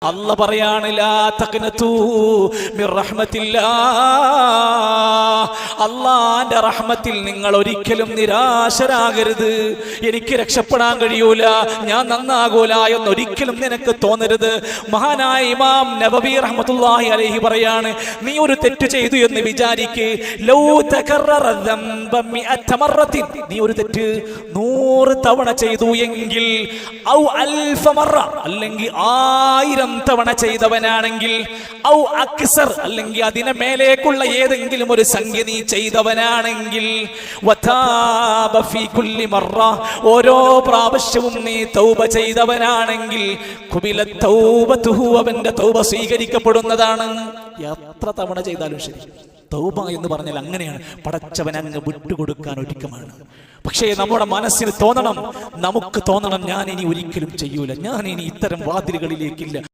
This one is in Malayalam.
അല്ലാഹ് പറയാണ് ലാ തഖ്നതു മിർ റഹ്മത്തില്ലാഹ്, അല്ലാഹുവിന്റെ റഹ്മത്തിൽ നിങ്ങൾ ഒരിക്കലും നിരാശരാകരുത്. എനിക്ക് രക്ഷപ്പെടാൻ കഴിയൂല, ഞാൻ നന്നാകൂല എന്നൊരിക്കലും നിനക്ക് തോന്നരുത്. മഹാനായ ഇമാം നബവി റഹ്മത്തുള്ളാഹി അലൈഹി പറയാണ്, നീ ഒരു തെറ്റ് ചെയ്തു എന്ന് വിചാരിക്ക്, ലൗ തകററ ദംബ മിഅത മറത്തിൻ, നീ ഒരു തെറ്റ് 100 തവണ ചെയ്തു എങ്കിൽ, ഔ അൽഫ മറ, അല്ലെങ്കിൽ 1000 തവണ ചെയ്തവനാണെങ്കിൽ, ഔ അക്സർ, അല്ലെങ്കിൽ അതിനെ മേലേക്കുള്ള ഏതെങ്കിലും ഒരു സംഖ്യ നീ ചെയ്തവനാണെങ്കിൽ, വതാബ ഫീ കുല്ലി മറ, ഓരോ പ്രാവശ്യവും നീ തൗബ ചെയ്തവനാണെങ്കിൽ, ഖുബിലത് തൗബതുഹു, അവന്റെ തൗബ സ്വീകരിക്കപ്പെടുന്നതാണ്. എത്ര തവണ ചെയ്താലും ശരി, തൗബ എന്ന് പറഞ്ഞാൽ അങ്ങനെയാണ്, പടച്ചവൻ അങ്ങ് വിട്ടുകൊടുക്കാൻ ഒരുക്കമാണ്. പക്ഷേ നമ്മുടെ മനസ്സിന് തോന്നണം, നമുക്ക് തോന്നണം, ഞാൻ ഇനി ഒരിക്കലും ചെയ്യൂല, ഞാൻ ഇനി ഇത്തരം വാതിലുകളിലേക്കില്ല.